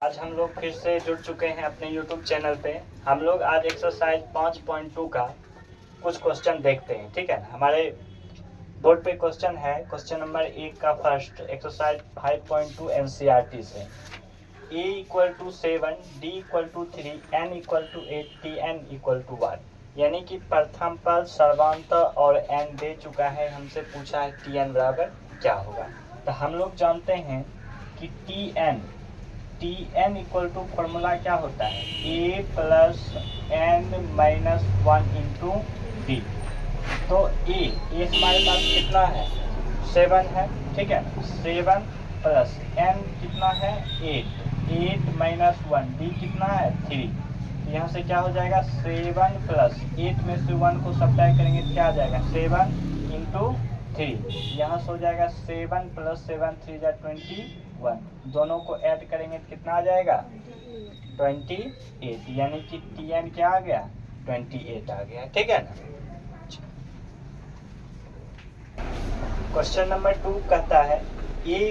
आज हम लोग फिर से जुड़ चुके हैं अपने YouTube चैनल पे। हम लोग आज एक्सरसाइज 5.2 का कुछ क्वेश्चन देखते हैं, ठीक है। हमारे बोर्ड पे क्वेश्चन है, क्वेश्चन नंबर 1 का फर्स्ट एक्सरसाइज 5.2 NCERT से। A = 7, D = 3, N = 8, Tn = 1। यानी कि प्रथम पद सर्वांतर और n दे चुका है, हमसे पूछा है Tn बराबर क्या होगा। तो हम लोग जानते हैं कि Tn इक्वल टू फॉर्मूला क्या होता है, a plus n minus 1 into D. तो a हमारे पास कितना है, 7 है, ठीक है। 7 प्लस n कितना है, 8 माइनस 1, d कितना है 3। यहाँ से क्या हो जाएगा, 7 प्लस 8 में से 1 को सब्ट्रैक्ट करेंगे तो क्या आ जाएगा, 7 इंटू 3। यहाँ से हो जाएगा 7 प्लस 7 3 जा 21, दोनों को ऐड करेंगे तो कितना आ जाएगा 28। यानी कि Tn क्या आ गया, 28 आ गया, ठीक है ना। क्वेश्चन नंबर 2 कहता है a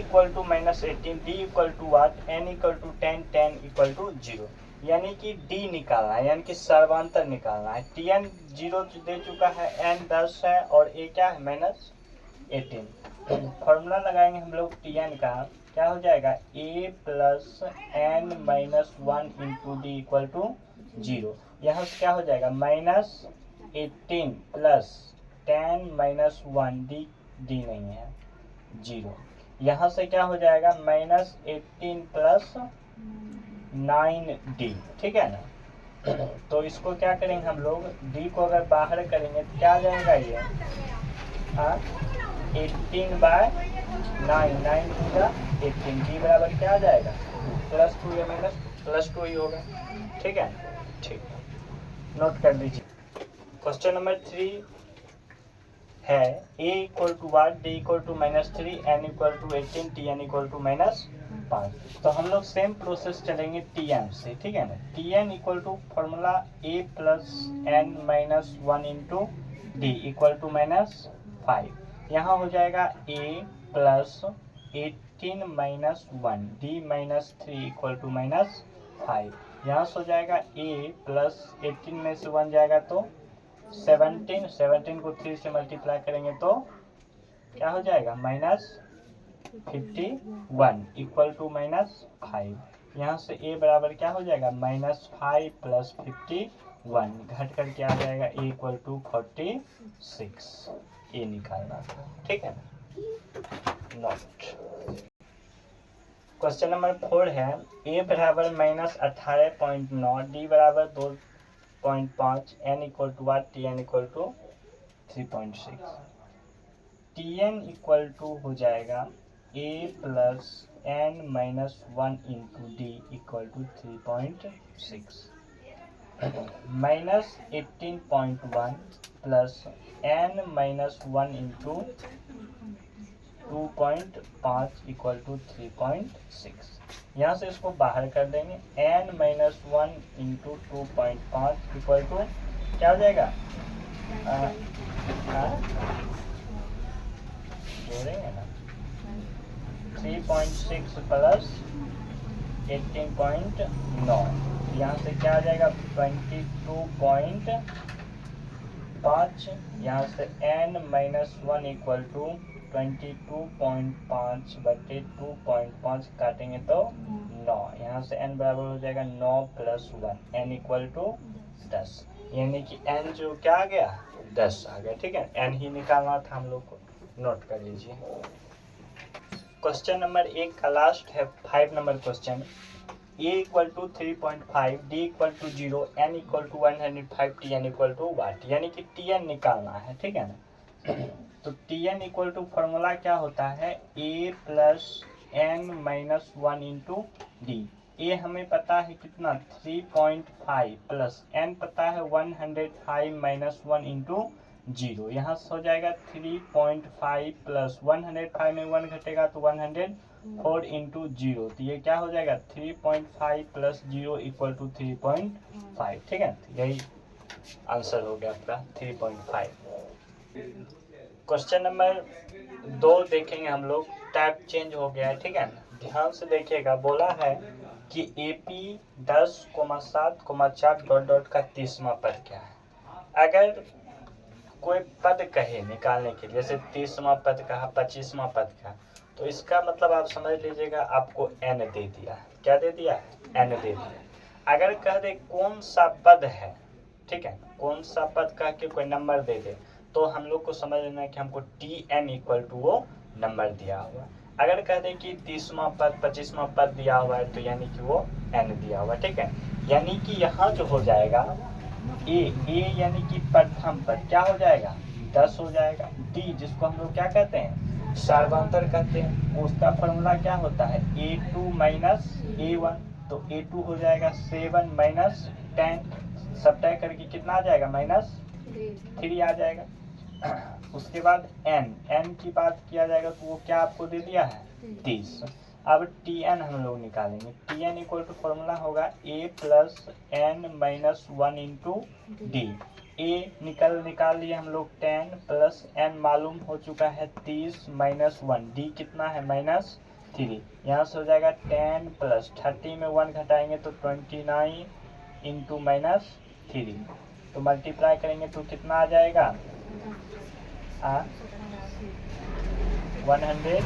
= -18, d = what, n = 10, 10 = 0। यानी कि d निकालना है, यानी कि सर्वांतर निकालना है। Tn 0 दे चुका है, n 10 है और a क्या है -18। फॉर्मूला लगाएंगे हम लोग Tn का, क्या हो जाएगा a plus n minus 1 into d equal to 0। यहाँ से क्या हो जाएगा -18 प्लस 10 माइनस 1, डी नहीं है 0। यहाँ से क्या हो जाएगा -18 प्लस 9d, ठीक है ना। तो इसको क्या करेंगे हम लोग, d को अगर बाहर करेंगे तो क्या आ जाएगा ये 18/9, 9 होगा 18, d बराबर क्या आ जाएगा +2 या -+2 ही होगा, ठीक है। ठीक, नोट कर लीजिए। क्वेश्चन नंबर 3 है a = 1, d = -3, n = 18, tn = -5। तो हम लोग सेम प्रोसेस चलेंगे Tn से, ठीक है ना। Tn equal to formula a plus n minus 1 into d equal to -5। यहाँ हो जाएगा a plus 18 minus 1, d minus 3 equal to -5। यहाँ से हो जाएगा a प्लस 18 में से 1 जाएगा तो 17 को 3 से मल्टीप्लाई करेंगे तो क्या हो जाएगा -51 इक्वल टू -5। यहाँ से a बराबर क्या हो जाएगा -5 प्लस 51, घट करके आ जाएगा a इक्वल टू 46। a निकालना था, ठीक है ना। नोट। क्वेश्चन नंबर 4 है a बराबर -18.9, d बराबर 2.5, n equal to 1, tn equal to 3.6। tn equal to हो जाएगा a plus n minus 1 into d equal to 3.6, -18.1 plus n minus 1 into 2.5 equal to 3.6। यहाँ से इसको बाहर कर देंगे, n minus 1 into 2.5 equal to क्या हो जाएगा, जोड़ेंगे ना 3.6 प्लस 18.9, यहाँ से क्या आ जाएगा 22.5। यहाँ से n माइनस 1 इक्वल टू 22.5 बटे 2.5 काटेंगे तो 9। यहाँ से n बराबर हो जाएगा 9 प्लस 1, n इक्वल टू 10। यानी कि n जो क्या आ गया 10 आ गया, ठीक है। n ही निकालना था हम लोग को, नोट कर लीजिए। क्वेश्चन नंबर 1 का लास्ट है 5 number question. a equal to 3.5, d equal to 0, n equal to 105, tn equal to what. यानी कि tn निकालना है, ठीक है ना। तो tn इक्वल टू फॉर्मूला क्या होता है, a plus n minus 1 into D. a हमें पता है कितना 3.5 प्लस n पता है 105 माइनस 1 इंटू 0। यहाँ से हो जाएगा 3.5 प्लस 105 में 1 घटेगा तो 104 इंटू 0। तो ये क्या हो जाएगा 3.5 प्लस 0 इक्वल टू 3.5, ठीक है। यही आंसर हो गया आपका 3.5। क्वेश्चन नंबर 2 देखेंगे हम लोग, टाइप चेंज हो गया है, ठीक है ना। ध्यान से देखिएगा, बोला है कि AP 10,7,4 डॉट डॉट का 30वां पद क्या है। अगर कोई पद कहे निकालने के लिए, जैसे 30वां पद कहा, 25वां पद कहा, तो इसका मतलब आप समझ लीजिएगा आपको n दे दिया है। क्या दे दिया है? n दे दिया। अगर कह दे कौन सा पद है, ठीक है, कौन सा पद कह के कोई नंबर दे दे, तो हम लोग को समझ लेना है कि हमको Tn इक्वल टू वो नंबर दिया हुआ। अगर कह दे कि 30वां पद 25वां पद दिया हुआ है, तो यानी कि वो n दिया हुआ, ठीक है। यानी कि यहाँ जो हो जाएगा ए यानी कि प्रथम पद क्या हो जाएगा? 10 हो जाएगा। डी जिसको हम लोग क्या कहते हैं? सार्वंतर कहते हैं। उसका फॉर्मूला क्या होता है? A2 माइनस A1, तो A2 हो जाएगा 7 माइनस 10, सब्ट्रैक्ट करके कितना आ जाएगा? -3 आ जाएगा। उसके बाद n की बात किया जाएगा तो वो क्या आपको दे दिया है? 30। अब Tn हम लोग निकालेंगे। Tn इक्वल टू फॉर्मूला होगा A plus n minus 1 into D. A निकाल लिए हम लोग 10 प्लस n मालूम हो चुका है 30 माइनस 1, डी कितना है? -3। यहाँ से हो जाएगा 10 प्लस 30 में 1 घटाएंगे तो 29 इंटू -3, तो मल्टीप्लाई करेंगे तो कितना आ जाएगा? 186।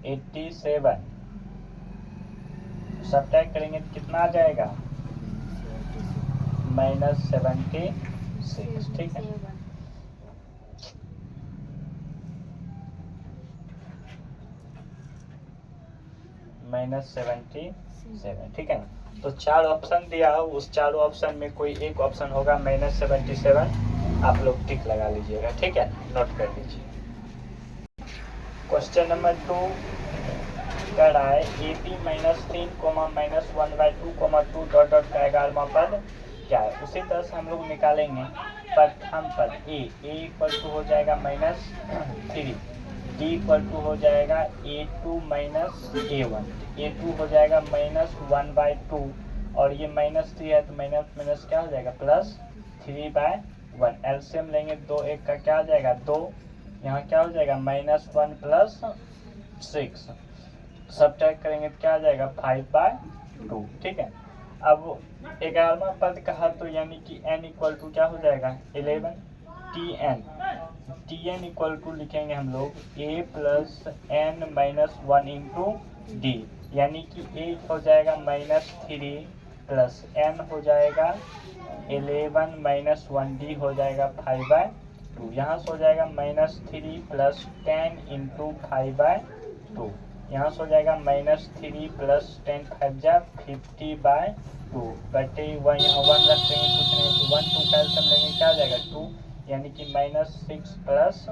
87 सब्ट्रैक्ट करेंगे तो कितना आ जाएगा? -76, ठीक है। -77, ठीक है ना। तो 4 ऑप्शन दिया हो, उस चारों ऑप्शन में कोई एक ऑप्शन होगा -77, आप लोग टिक लगा लीजिएगा, ठीक है, नोट कर लीजिए। क्वेश्चन नंबर 2 कह रहा है AP -3, -1/2, 2 डॉट का 11वां पद क्या है। उसी तरह से हम लोग निकालेंगे प्रथम पद A इक्वल टू हो जाएगा -3, D इक्वल टू हो जाएगा A2 माइनस A1, A2 हो जाएगा -1/2, और ये -3 है तो माइनस क्या हो जाएगा? +3/1। एलसीएम लेंगे 2 1 का क्या आ जाएगा? 2। यहाँ क्या हो जाएगा? -1 प्लस 6, सब्ट्रैक्ट करेंगे तो क्या आ जाएगा? 5/2, ठीक है। अब 11वां पद कहा तो यानी कि n इक्वल टू क्या हो जाएगा? 11। Tn इक्वल टू लिखेंगे हम लोग A plus n minus 1 into D, यानी कि A हो जाएगा -3 प्लस n हो जाएगा 11 माइनस 1, डी हो जाएगा 5/2। यहाँ से हो जाएगा -3 प्लस 10 इंटू 5/2, यहाँ से हो जाएगा -3 प्लस 10 5 जा 50/2 बटे 1, यहाँ 1 रख देंगे, कुछ नहीं तो 1 2 कैल्सियम लेंगे, क्या आ जाएगा? 2, यानी कि -6 प्लस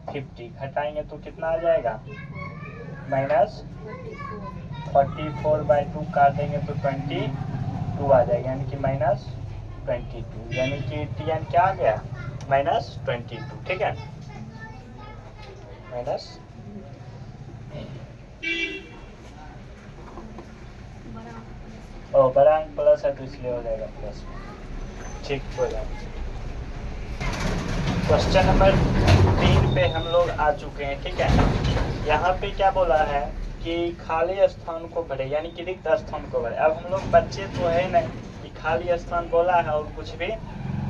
50 घटाएंगे तो कितना आ जाएगा? -44/2 काट देंगे तो 22 आ जाएगा, यानी कि -22, यानी कि Tn क्या आ गया? -22, ठीक है, माइनस बड़ा अंक प्लस है तो इसलिए हो जाएगा प्लस, ठीक हो जाएगा। क्वेश्चन नंबर 3 पे हम लोग आ चुके हैं, ठीक है। यहाँ पे क्या बोला है कि खाली स्थान को भरे, यानी कि रिक्त स्थान को भरे। अब हम लोग बच्चे तो है नहीं कि खाली स्थान बोला है और कुछ भी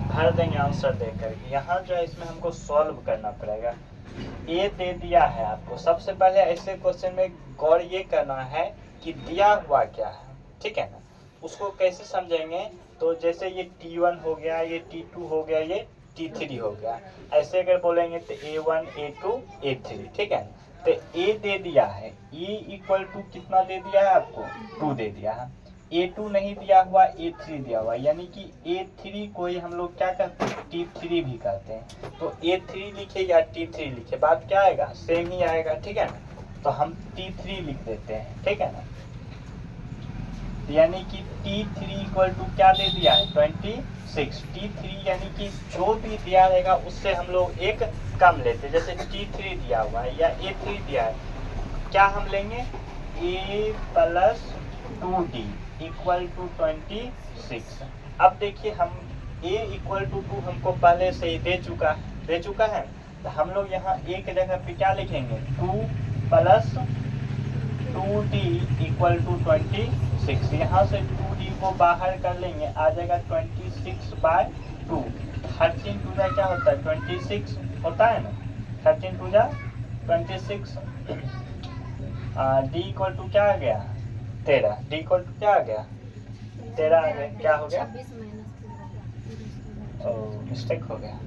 भर देंगे आंसर दे करके। यहाँ जो है इसमें हमको सॉल्व करना पड़ेगा। ए दे दिया है आपको, सबसे पहले ऐसे क्वेश्चन में गौर ये करना है कि दिया हुआ क्या है, ठीक है ना। उसको कैसे समझेंगे? तो जैसे ये T1 हो गया, ये T2 हो गया, ये T3 हो गया, ऐसे अगर बोलेंगे तो A1 A2 A3, ठीक है। तो A दे दिया है, E इक्वल टू कितना दे दिया है आपको? 2 दे दिया है। A2 नहीं दिया हुआ, A3 दिया हुआ, यानी कि A3 को ही हम लोग क्या कहते हैं? T3 भी कहते हैं। तो A3 लिखे या T3 लिखे, बात क्या आएगा? सेम ही आएगा, ठीक है ना। तो हम T3 लिख देते हैं, ठीक है ना। यानी कि T3 इक्वल टू क्या दे दिया है? 26। T3 यानी कि जो भी दिया रहेगा उससे हम लोग एक कम लेते हैं। जैसे T3 दिया हुआ है या A3 दिया है, क्या हम लेंगे? a plus 2d equal to 26। अब देखिए हम a इक्वल टू 2 हमको पहले से ही दे चुका है, तो हम लोग यहाँ a की जगह पे क्या लिखेंगे, 2 प्लस 2d इक्वल टू 26। यहाँ से 2d को बाहर कर लेंगे, आ जाएगा 26/2। 13 टू जा क्या होता है, 26 होता है ना, 13 टू जा 26। डी इक्वल टू क्या आ गया, 13। डी इक्वल टू क्या आ गया, 13 आ गया। क्या हो गया, मिस्टेक हो गया,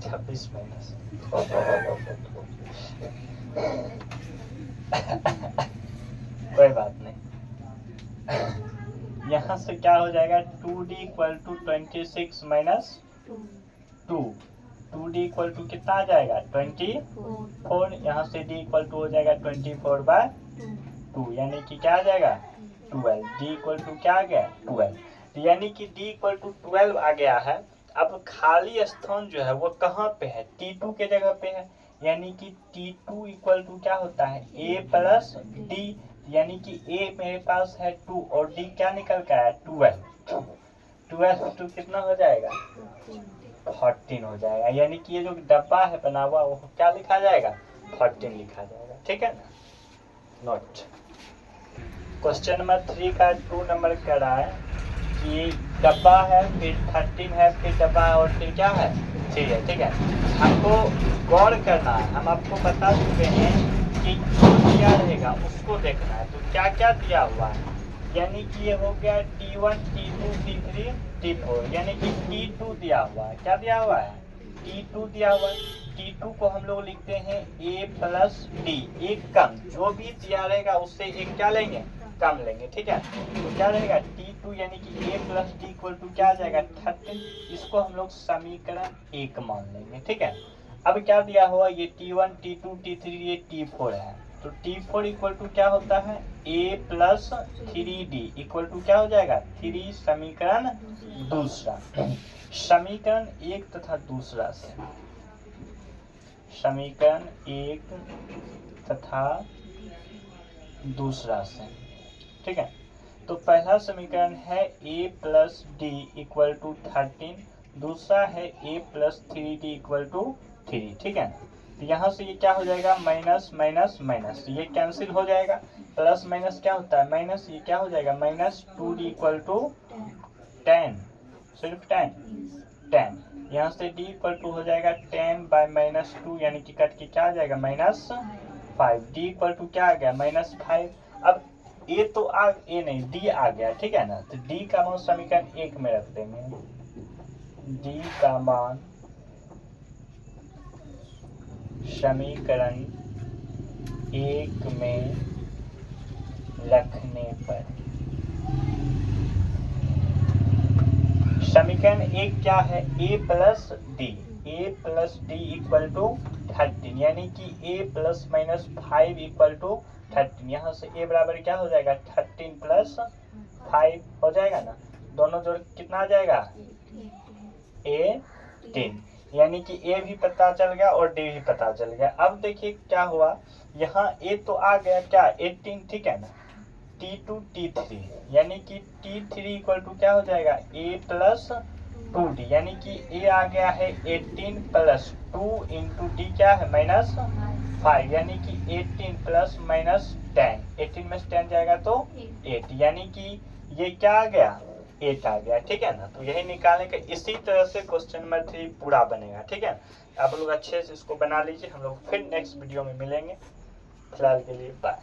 26 माइनस। कोई बात नहीं। यहाँ से क्या हो जाएगा, 2d equal to 26 minus 2। 2d equal to कितना आ जाएगा, 24। यहाँ से d इक्वल टू हो जाएगा 24/2, यानी कि क्या आ जाएगा, 12। d इक्वल टू क्या आ गया, 12। यानी कि d इक्वल टू 12 आ गया है। अब खाली स्थान जो है वो कहाँ पे है, t2 के जगह पे है, यानी कि t2 इक्वल टू क्या होता है, a प्लस d, यानी कि a मेरे पास है 2 और d क्या निकल का है, 12। 12 टू कितना हो जाएगा, 14 हो जाएगा। यानी कि ये जो डब्बा है बना हुआ वो क्या लिखा जाएगा, 14 लिखा जाएगा। ठीक है ना, नोट। क्वेश्चन नंबर 3 का 2 नंबर कह रहा है कि डब्बा है, फिर 13 है, फिर डब्बा है और फिर क्या है, 3 है। ठीक है, हमको गौर करना है, हम आपको बता चुके हैं कि जो दिया रहेगा उसको देखना है। तो क्या क्या दिया हुआ है, यानी कि ये हो गया T1 T2 T3 T4, यानी कि T2 दिया हुआ है। क्या दिया हुआ है, T2 दिया हुआ है। T2 को हम लोग लिखते हैं a प्लस d, एक कम, जो भी दिया रहेगा उससे एक क्या लेंगे, कम लेंगे। ठीक है, तो क्या रहेगा T2 यानी कि a plus d equal to क्या आ जाएगा, 13। इसको हम लोग समीकरण 1 मान लेंगे। ठीक है, अब क्या दिया हुआ, ये T1 T2 T3 ये T4 है, तो T4 इक्वल टू क्या होता है, a plus 3d equal to क्या हो जाएगा, 3। समीकरण दूसरा, समीकरण 1 तथा दूसरा से, समीकरण 1 तथा दूसरा से। ठीक है, तो पहला समीकरण है a plus d equal to 13, दूसरा है a plus 3d equal to 3। ठीक है, तो यहाँ से ये क्या हो जाएगा, माइनस माइनस माइनस, ये कैंसिल हो जाएगा। प्लस माइनस क्या होता है, माइनस, ये क्या हो जाएगा, माइनस 2d इक्वल टू 10, सिर्फ 10। यहाँ से d इक्वल टू हो जाएगा 10/-2, यानी कि कट के क्या आ जाएगा, -5। d इक्वल टू क्या आ गया, -5। अब a तो a नहीं, d आ गया। ठीक है ना, तो d का मान समीकरण 1 में रख देंगे, d का मान समीकरण 1 में रखने पर समीकरण 1 क्या है, a plus d equal to 13, यानी कि a plus minus 5 equal to 13। यहाँ से a बराबर क्या हो जाएगा, 13 प्लस 5 हो जाएगा ना, दोनों जोड़ कितना आ जाएगा, 18, यानी कि a भी पता चल गया और d भी पता चल गया। अब देखिए क्या हुआ, यहाँ a तो आ गया क्या, 18। ठीक है ना, T2 T3, यानी कि T3 इक्वल टू क्या हो जाएगा, a प्लस 2d, यानी कि a आ गया है 18 प्लस 2 इंटू d क्या है, -5, यानी कि 18 प्लस -10, 18 में 10 जाएगा तो 8, यानी कि ये क्या आ गया, 8 आ गया। ठीक है ना, तो यही निकालने का, इसी तरह से क्वेश्चन नंबर 3 पूरा बनेगा। ठीक है, आप लोग अच्छे से इसको बना लीजिए, हम लोग फिर नेक्स्ट वीडियो में मिलेंगे। फिलहाल के लिए बाय।